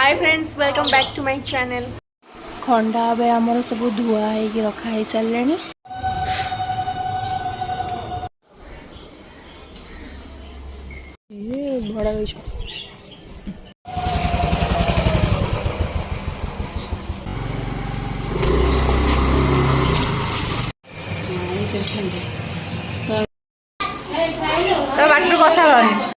Hi friends welcome back to my channel. खंडा ए आमर सब धुआ होगी रखा है सारे बड़ा तो बाटर कथा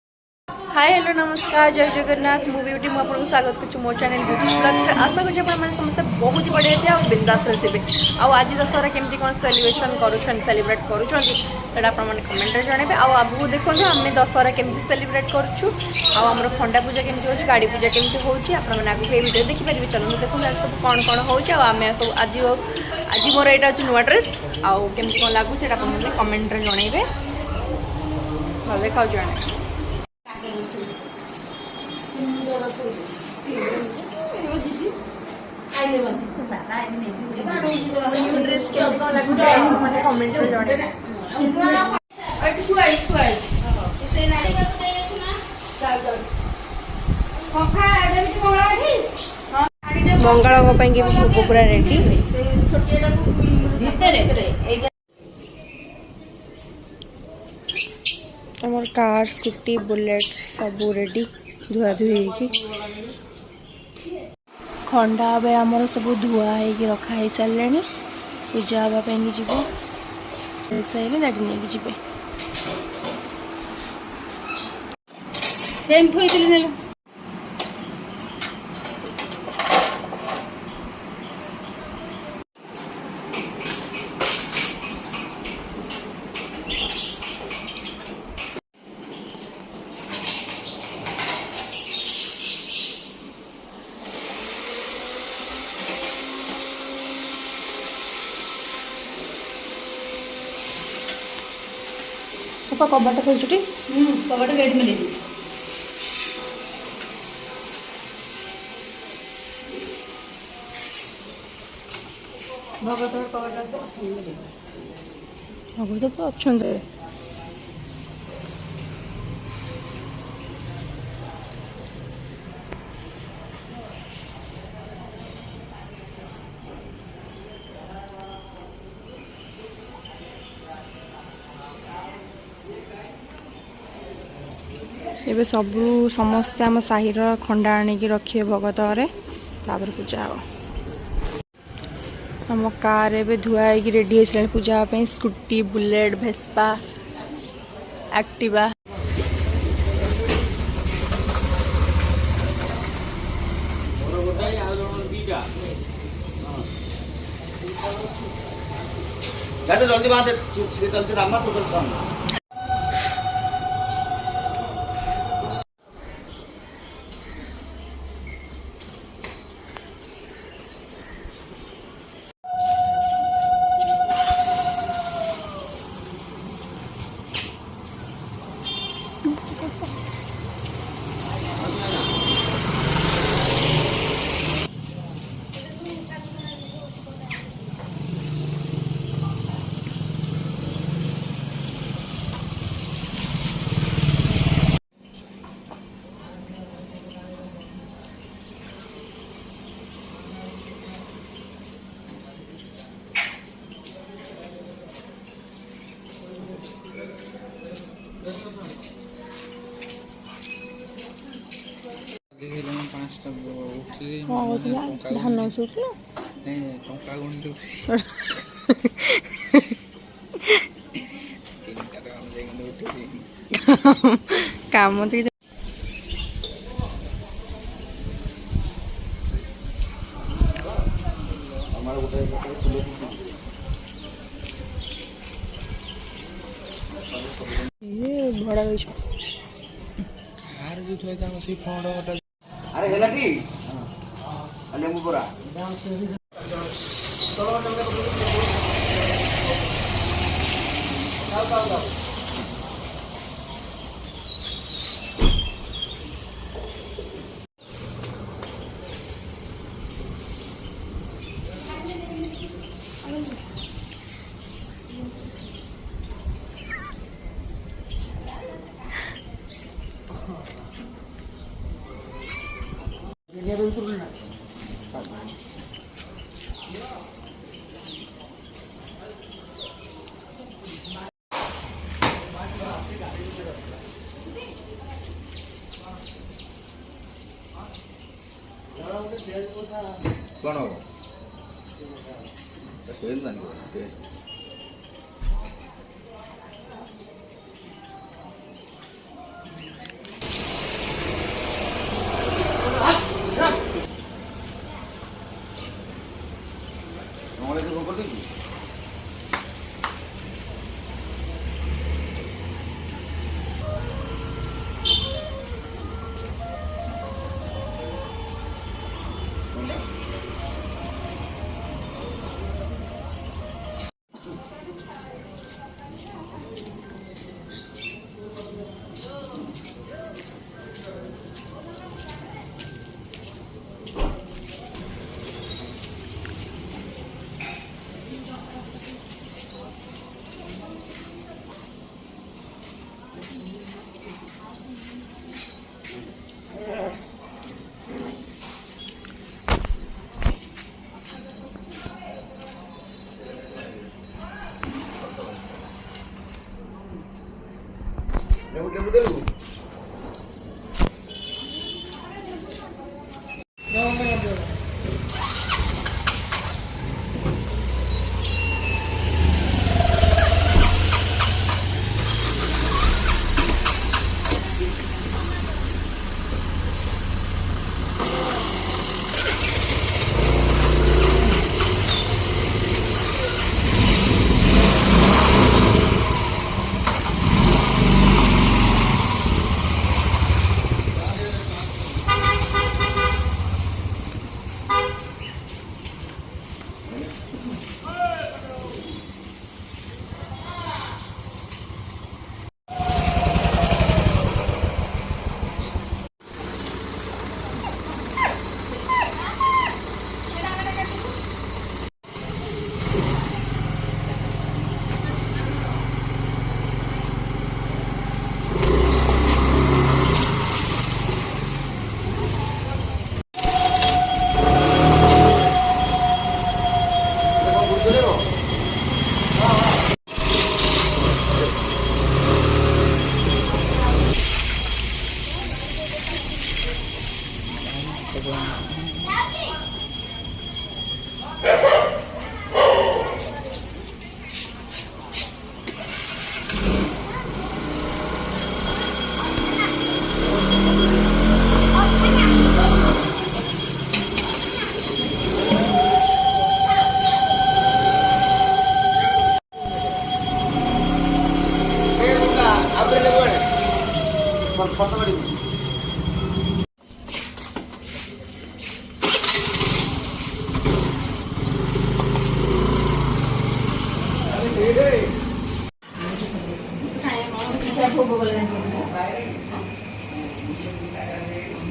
हाय हेलो नमस्कार जय जगन्नाथ मु ब्यूटी मुझे स्वागत कर मो चैनल ब्यूटी ब्लॉग्स आशा करें समस्त बहुत ही बढ़िया थे और बिंदास थे आज दशहरा केमती कौन सेलिब्रेशन करुँच सेलिब्रेट करूँगा कमेंट जनइबे आगू देखो आम दशहरा केमती सेलिब्रेट करूँ खंडा पूजा केमती हो गाड़ी पूजा केमती होगी आगे ये वीडियो देखिपारे चलो देखो सब कौन कौन होमें सब आज मोर यहाँ हूँ नुआ ड्रेस आउ केमती कौन लगुच कमेंट जनइबे देखा जाने मंगल पूरा रेडी आम कार स्कूटी बुलेट सब रेडी धुआ धुई खंडा ए आमर सब धुआ होगी रखा है सारे पूजा हाँपाई जी सारे गाड़ी नहीं जी कबाट खोलुटी कबाट गेट में ले भगत कबाट भगत तो अच्छा एबे सबू समस्ते आम साहिर खंडा आनिकी रखिए भगत तापर पूजा हम आम कार ए धुआ होगी रेडी हो पूजा स्कूटी बुलेट भेस्पा एक्टिवा जल्दी बात जल्दी रामा तो धान सुखला काम तो ये बड़ा अरे हेला टी लेंबू पूरा କ'ଣ ହବ ଶୋଇଲାନି ସେ କେବେ ଦେଲୁ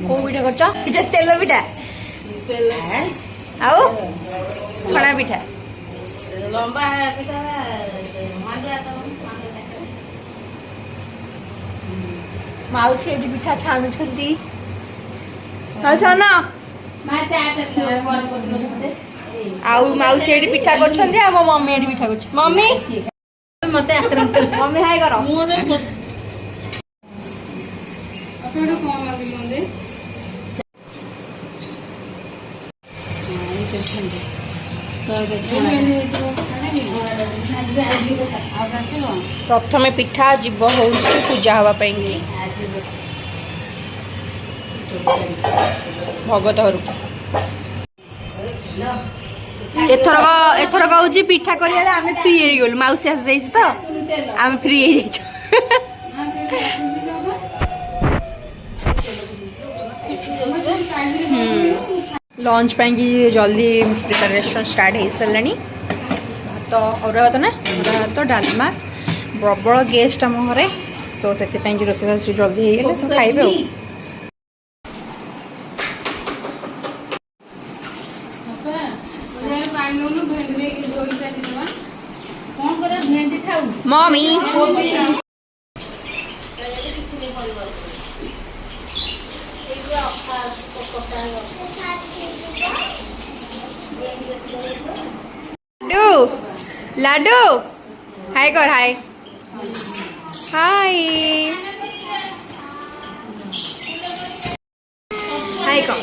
କୋଉ ପିଠା କରୁଛ? ପିଠା ତେଲ ପିଠା ଆଉ ଛଣା ପିଠା ଲମ୍ବା ପିଠା ମାଉସୀ ଏଠି ପିଠା ଛାଣୁଛନ୍ତି। ଛାଣ ଆଉ ମାଉସୀ ଏଠି ପିଠା କରୁଛନ୍ତି ଆଉ ମୋ ମମି ଏଠି ପିଠା କରୁଛି। ମମି ମତେ ମମି ହାଇ କର। ପ୍ରଥମେ ପିଠା ଯିବ ହଉଛି ପୂଜା ହବା ପାଇଁ ଭଗତ ଘରକୁ। ଏଥରକ ହଉଛି ପିଠା କରିବାରେ ଆମେ ଫ୍ରି ହେଇଗଲୁ। ମାଉସୀ ଆସିଯାଇଛି ତ ଆମେ ଫ୍ରି ହେଇଯାଇଛୁ। लंच जल्दी प्रिपरेशन स्टार्ट हो सारे भात अरुआ भात ना अरुआ भात डालमा प्रबल गेस्ट आम घरे तो से रोषेई जल्दी हो गले खाइबे। मम्मी लाडू लाडू हाय कर हाय हाय हाय कह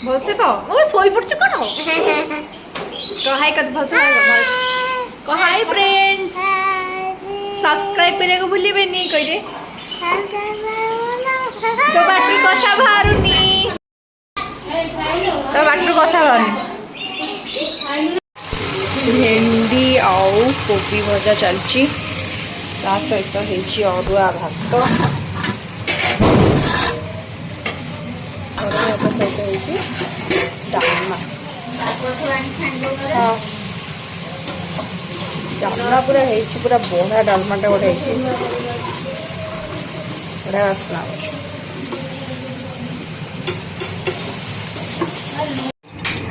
भलसे कह ओ सोई पड़छ कौन कह हाय कर भलसे कह हाय फ्रेंड्स सब्सक्राइब करे को भूलिबे नहीं कह दे तो बाटू कथा बाहरुनी तो बाटू कथा बाहरुनी भेंडी आउ कोबी भजा चलची ता सहित हेची अरुआ भात अरुआ भात सहित हेची डालमा डालमा पूरा हेची पूरा बड़ा डालमाटा गोटे हेची बड़ा वासना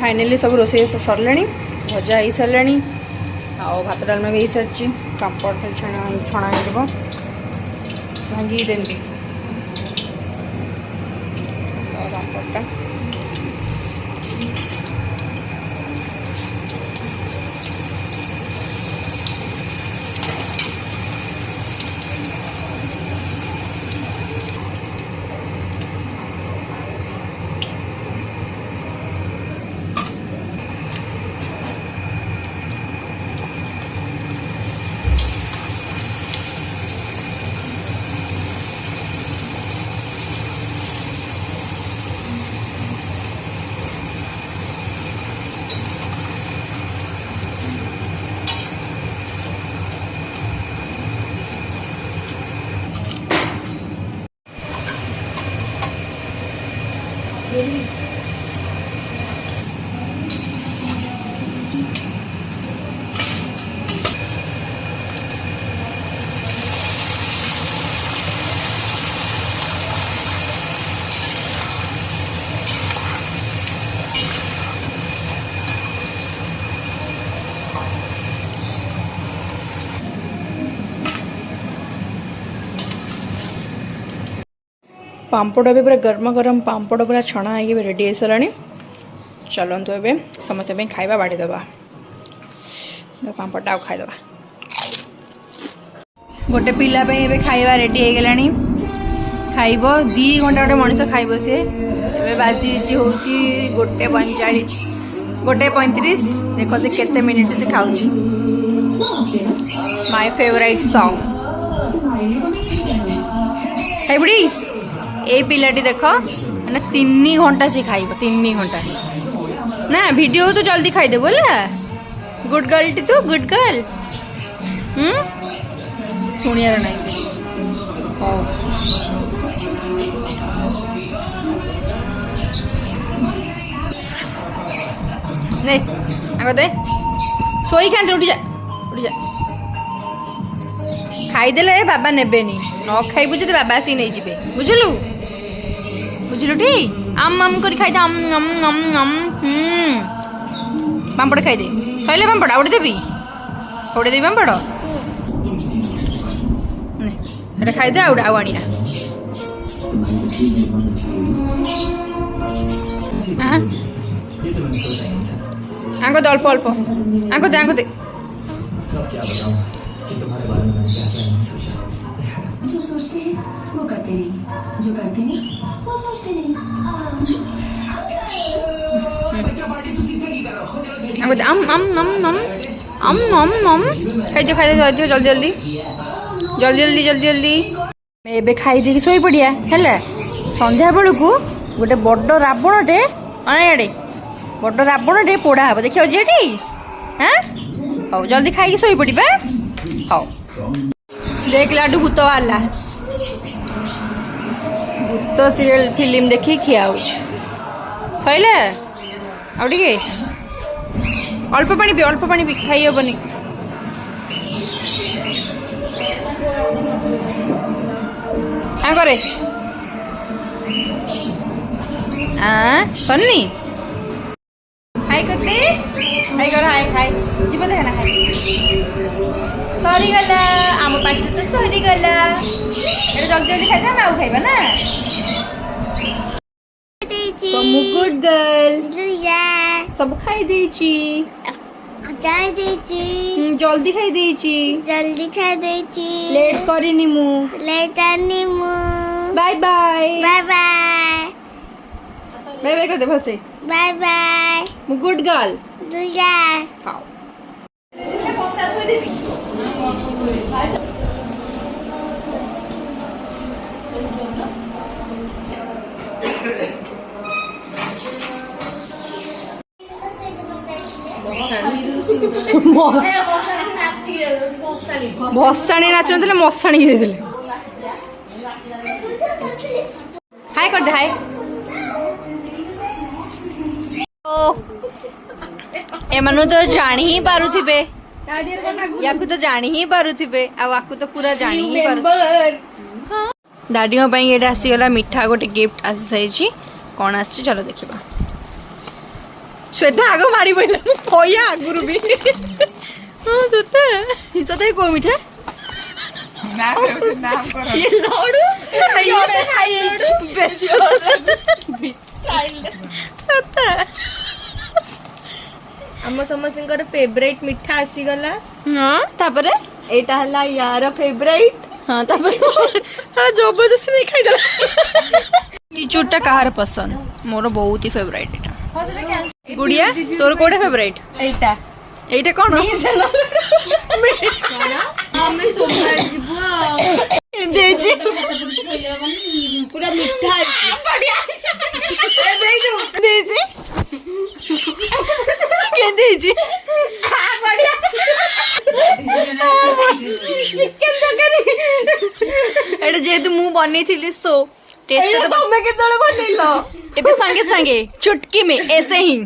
फाइनाली सब रोषे सरले भजा हो सारे आओ भात डालमा भी हो सारी पापड़ छणा हो भांगी देमी पापड़टा पांपड़ भी पूरा गर्मा गर्म पांपड़ पूरा छणा है रेडी हो सारा चलतु ए समस्त खाଇବା बाढ़ीदबा पांपड़ा खाईदे गोटे पिला खाଇବା रेडी हो गला खाइब 2 घंटा गोटे मनीष खाइब सी बाजी हूँ 1:45 देख से केते मिनिट से खाऊ माय फेवरेट सॉन्ग है बुढ़ी ए पिलाटी देख मैंने 3 घंटा से खाइब 3 घंटा ना वीडियो तो जल्दी खाईदे बोला गुड गर्ल टी तू गुड गर्ल शुणियार ना नहीं आग दे सोई खाते उठी जा खाईदेले बाबा नेबेनी न खाइबु जदि बाबा आसी नहीं जिबे बुझलु बुझलु टी आम आम कर खाई आम आम आम आम पांपड़ खाई दे सैले पांपड़ आउटे देबी पांपड़ एटा खाई दे आउ आनिया आंग दे अल्प अल्प आंग दे जो सोचते हैं वो करते नहीं जो करते नहीं वो सोचते नहीं आम आम आम आम आम आम आम खाई दियो जल्दी जल्दी जल्दी जल्दी जल्दी जल्दी एबे खाई देकी सोई पड़िया है संध्या बेलू को गोटे बड़ रावणटे अड़े बड़ रावणटे पोड़ा हम देखिए झीटी हाँ हौ जल्दी खाई सोई पड़ा हौ देख लाडू भूत बाहर भूत सीरियल फिल्म देखी खिया सैले आउटे अल्प पानी पी खाई हेबनी करे सन्नी हाय करते हाय कर हाय हाय जीव देखना हाय सरी गला आम पाटी तो सरी गला जल्दी जल्दी खाई आउ खाइबा ना कमु गुड गर्ल दुर्गा सब खाई देची खाई देची जल्दी खाई देची जल्दी खाई देची लेट करिनी मु लेटानी मु bye bye bye bye bye bye कर दे भल से बाय बाय मु गुड गर्ल दुर्गा खाओ भसाणी नाच मशाणी हाय कर दे हाय एमानु तो जानी ही पारुथिबे याकु तो जानी ही पारुथिबे आकु तो पूरा जानी ही दादी मो ये आसीगला मिठा गोटे गिफ्ट आसी सारी कौन आसी चलो देखा श्वेता आग मारी पड़ा कया आगुरु भी हाँ सता सता को मिठा ये लाडू सता आम समस्त फेवरेट मिठा आसीगला हाँ तापरे एटा हला यार फेवरेट हाँ तापरे जबरदस्ती नहीं खाई टीचुटा कहार पसंद मोर बहुत ही फेवरेट एटा गुड़िया तोर कोडे फेवरेट एटा एटा कौन पूरा मिठा एटा जेहेतु मु बनी थी सो टेस्ट तो तुम्हें केतले बनैलो एबे संगे संगे चुटकी में ऐसे ही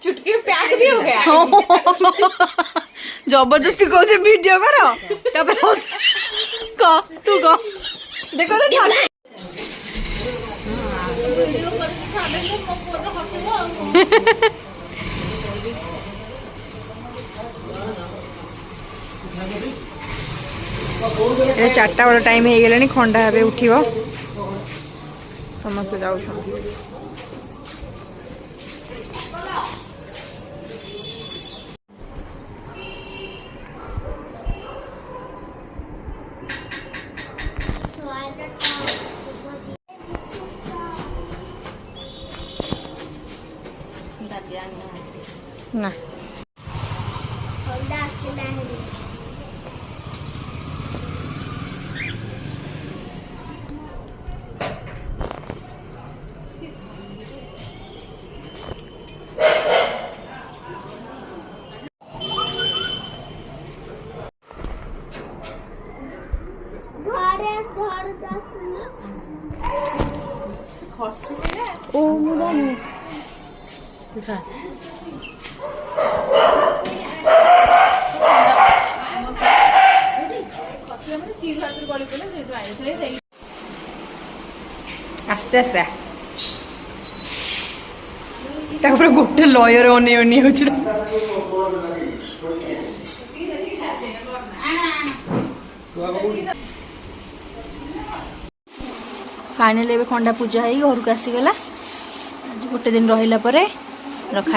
चुटकी में पैक भी हो गया जबरदस्ती कौन वीडियो करो तू कह देखो तो चार्टा बेल टाइम हो गलानी खंडा हे उठिब समस्त जाऊ ना ओ मुदा आस्ते आस्ते गोटे लयर अने अने हो फाइनाली खंडा पूजा है घर को आसीगला आज गोटे दिन रहा रखा